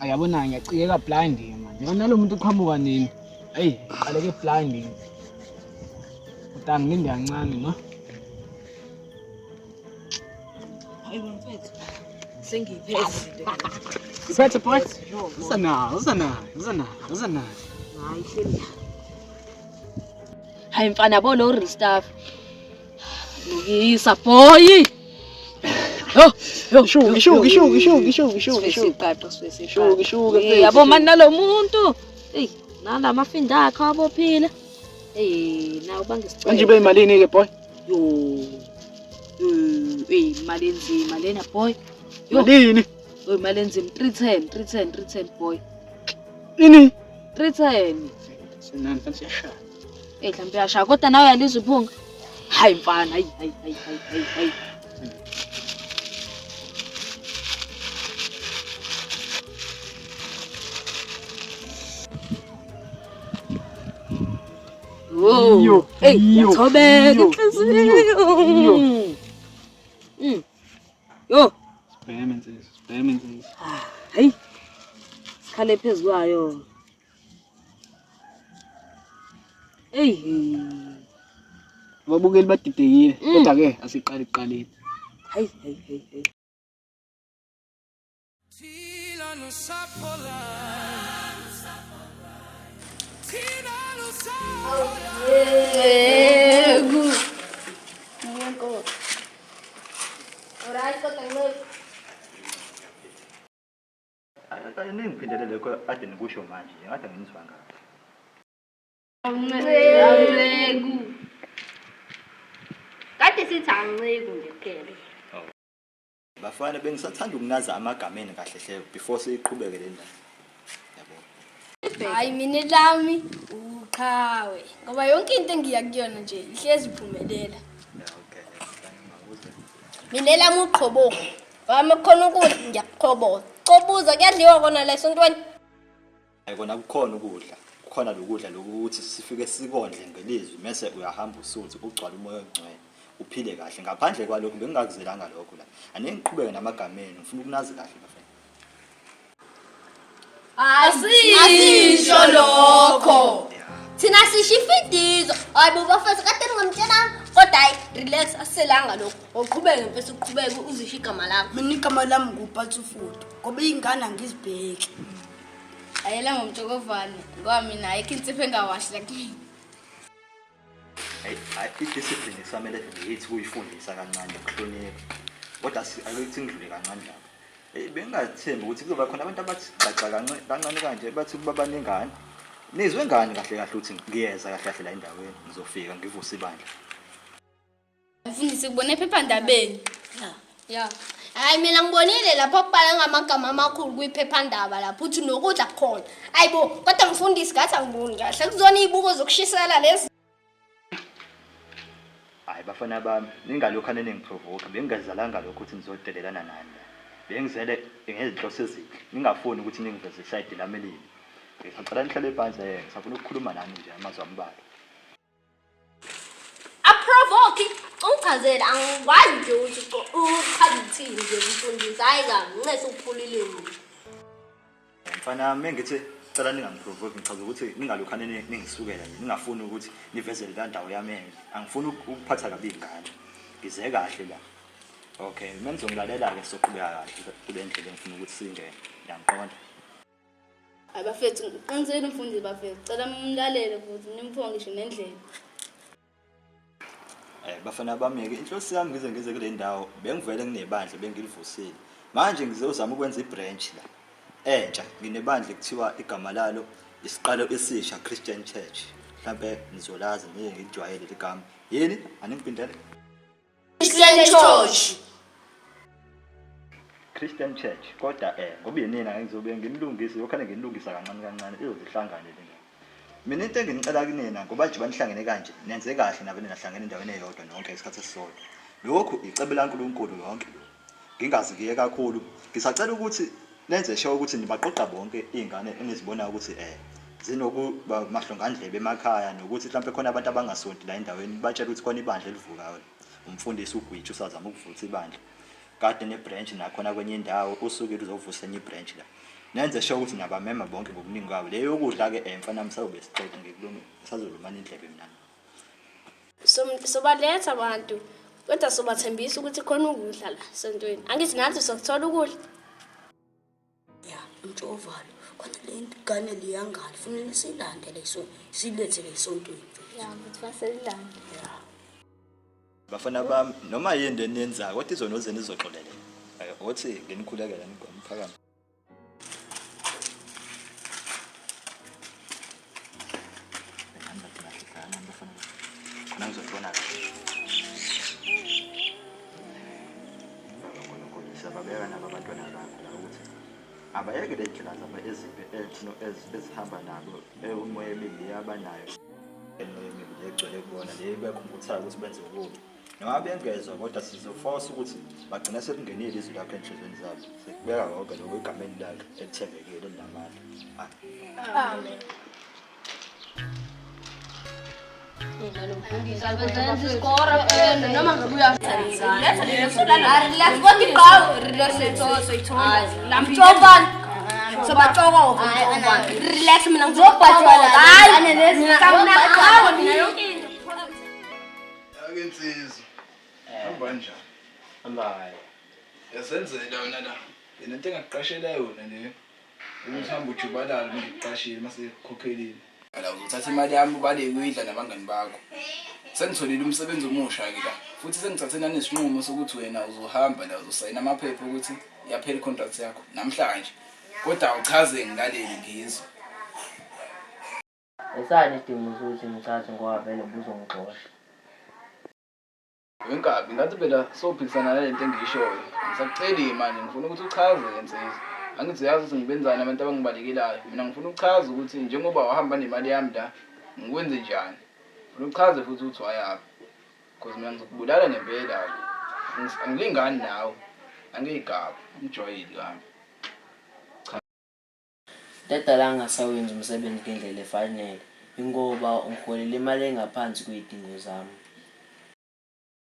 Ayabona ngiyacikeka blinding manje. Yona lo muntu uqhamuka nini? Hey, qaleke blinding. Utani nginde kancane no? Hayi mfethu. Sengiphezile. Siphethe boy. Uzana. Hayi hleli. Hayi mfana yabo lo restaff. Lukisa boy. Shuka. Yabo mani nalo muntu. Hey, nala mafinda akho abophile. Hey, nawo bangisicela. Manje ibe imalini ke boy? Yo. Imali enzima lena boy. Malini? Imali enzima 310 boy. Ini? 310. Sinani fancy yashaya. Mhlambe yashaya kodwa nawe uyalizwa iphunga. Hayi mfana, hayi. Yo, yathobeka inhliziyo. Yo, Spamens. hayi. Sikhale phezulu kwayo. Ababukeli badidekile kodwa ke asiqale iqaleni. Hayi. Thina nosapola. Thina nosapola. Yego. Yego. Alright, kodwa ngeke. Akanye ngiphindele lokho ade nikusho manje. Ngathi angizwa ngathi. Yego. Kade sithi angceke nje kuphela. Bafana bengisathanda ukunaza amagameni kahle hle before siqhubeke le ndaba. Yabo. Hayi mina lami uqhawe. Ngoba yonke into engiyakuyona nje ihlezi iphumelela. Okay. Mina lami uqhobo. Wami khona ukudla ngiyakuqhoboza. Qobuza kuyadliwa kona la esontweni. Ayikona kukhona ukudla. Kukhona lokudla lokuthi sifike sikondle ngelizwi mase uyahamba usuthi ugcwala umoya ongcwele. Uphile kahle ngaphandle kwalokho bengingakuzelanga lokho la anengiqhubeke namagameni ngifuna ukunazi kahle bafana Asisho lokho thina sishifidizo hayibo bafethu kade ngingamtshela kodwa hayi relax aselanga lokho uqhubeke mfethu uqhubeke uzisho igama lakho mina igama lami nguphathufudo ngoba ingane angizibheki ayela ngomjokovane ngoba mina ayikho insipho engawashi la kimi idiscipline kusamele ngiyithi kuyifundisa kancane ukuhlonipha kodwa akuyithi ngidlule kancane lapho bengingathembi ukuthi kuzoba khona abantu abathi xaxa kancane kanje bathi kuba baningane nizwe ngani kahle ukuthi ngiyeza kahle la endaweni ngizofika ngivuse ibandla Mfundisi kubone ephephandabeni ya hayi mina ngibonile lapho kubhala ngamagama amakhulu kwiphephandaba lapho uthi nokudla khona ayibo kodwa mfundisi ngathi angiboni kahle kuzona izibuko zokushisela lezi hayi bafana bami ningalokho nengiprovoke bengingazalanga lokho ukuthi nizodelelana nani bengizele ngezinhloso ezinhle ningafuni ukuthi ningiveze iside lami elibi ngisacela nihlale phansi ngisafuna ukukhuluma nani nje amazwi ambalwa aprovoke uchazela angikwazi nje ukuthi uchathini nje mfundisi hayi kancese ukuphulile mfana mengithi cela ningangiprovoke ngichaza ukuthi ningalokho ningisukela nje ningafuni ukuthi nivezele la ndawo yami angifuni ukuphatha kabi ingane ngize kahle la okay menzo ngilalela ke soqhubeka kahle kule ndlela engifuna ukuthi singene yangqonda abafethu qinisele mfundisi bafethu cela umlalele futhi nimphonge ngisho nendlela bafana bami ke inhloso yami ngize kule ndawo bengivele nginebandla bengilivusile manje ngizozama ukwenza ibranch la entsha nginebandla ekuthiwa igama lalo isiqalo esisha Christian Church mhlambe nizolazi niye ngijwayele igama yini aningipindele Christian Church kodwa ngoba yenina ngizobe ngimlungise yokhane nginilungisa kancane izozihlangane le mina into engicela kunina ngoba nje banihlangene kanje nenze kahle nabe ninahlangene endaweni eyodwa nonke isikhathi esisodwa lokho icebe laNkulunkulu lonke ngingazi ngiye kakhulu ngisacela ukuthi nenze sure ukuthi nibaqoqa bonke izingane enizibona ukuthi zinokuba mahlongandlebe emakhaya nokuthi mhlawumbe khona abantu abangasonti la endaweni batshela ukuthi khona ibandla elivukayo umfundisi uGwithu usazama ukuvutha ibandla kade nebranch nakhona kwenye indawo usukile uzovusa enye ibranch la nenze sure ukuthi nabamema bonke ngobuningi kwabo leyo ukudla ke mfana msawube siqeda ngekulungu sazolumana indlebe mina sobaletha abantu kodwa sobathembisa ukuthi khona ukudla la sontweni angithi nathi sokuthola ukudla ya mtshovalo khona le ngane liyangani kufanele silandele silethele esontweni ya ukuthi baselilanda bafana bami noma yini enenza kodwa izonoze nizoxolela ukuthi ngenikhulekela ngomphakathi nangizobona sababeka nabo abantwana bakho la ukuthi abayeke le ndlela zabo ezihamba nabo umoya emibi abanayo emibi egcwele kubona le bekhumbuthana ukuthi benze ukubi noma bengezwa kodwa sizoforce ukuthi bagcina sekungenile izwi lakho enhlizweni zabo sekubeka konke lokho egameni lakhe elithembekile elinamandla amen noma ngabuya let's go to go relax mina ngizobhatala hayi ake insizwa hamba njani Hamba. yasenzela yona la yena into engakuqashela yona le ukuthi hamba ujubalala ngiqashile mase khokhelile ala uzothatha imali yami ubale kuyidla nabangani bakho sengitholile umsebenzi omusha ke la futhi sengithathe nanesinqumo sokuthi wena uzohamba la uzosayina amaphepha ukuthi iyaphela icontract yakho namhlanje kodwa uchaze ngilaleli ngizwe Esani isidingo sokuthi ngithathe ngoba vele buzongixosha. Wenkabi ngathi phela sophikisana nalento engiyishoyo ngisakucela manje ngifuna ukuthi uchaze lensizwa angithi uyazi ukuthi ngibenzani abantu abangibalekelayo mina ngifuna ukuchaza ukuthi njengoba wahamba nemali yami la ngikwenze njani ngifuna uchaze futhi ukuthi wayaphi because mina ngizokubulala ngempela angilingani nawe angiyigaba ngijwayele kami Tata la ngasawenza umsebenzi ngendlela efanele ingoba ungiholela imali engaphansi kwezidingo zami.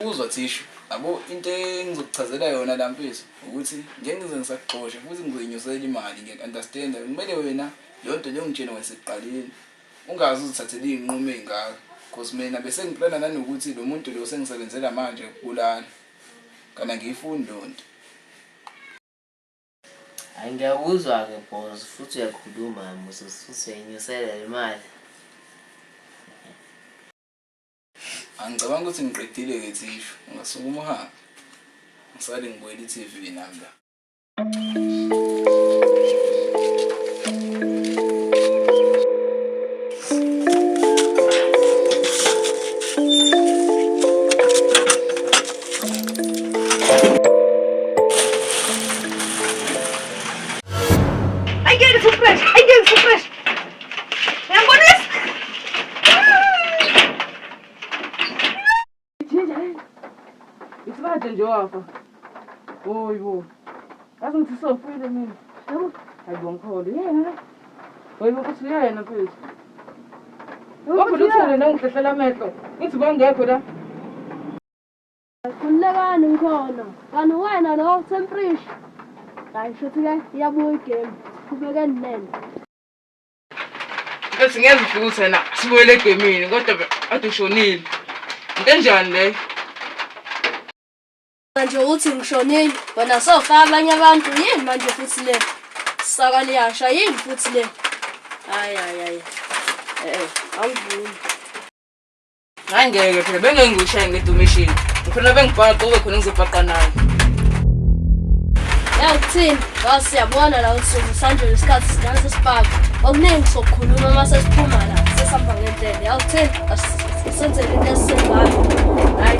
Uzwa thishu yabo into engizokuchazela yona la mfethu ukuthi njengize ngisakuxosha futhi ngizoyinyusela imali ngiyaunderstand kumele wena yonto leyo ngitshela waseqaleni ungazi uzithathele inqumo ezingaka because mina bese ngiplana nanokuthi lo muntu lo sengisebenzela manje ukubulala kana ngiyifunda lonto Ngiyakuzwa ke boss futhi uyakhuluma mususuthi uyinyusela imali. Angicabanga ukuthi ngiqedile ke thishu ngasukuma uhamba ngisale ngibuyela iTV nami la Njowafa. Oyibo. Yazi ngithi sofile mina. Yabo. Ayibonkholo yena. Oyibo kuthi yena phezulu. Ngoba luthule nangihlela amehlo. Ngithi bangekho la. Khulekani ngikhona. Kanti wena lo Semprish. Hayi shothi ke iyabuya igame. Kubeke nene. Bese ngeze futhi wena sibuyele egemini kodwa ade ushonile. Into enjani le? Manje uthi ngishonile bona sofa abanye abantu yini manje futhi le saka liyasha yini futhi le hayi awuvuni Ngangeke phela bengengushaye ngedumishini ngifuna bengibhala qobe khona ngizobhaqa naye Yawuthini wasiyabona la usuku sanje isikhathi sinase sipaka okuningi sokukhuluma mase siphuma la sesihamba ngendlela yawuthini asenze into esengayo hayi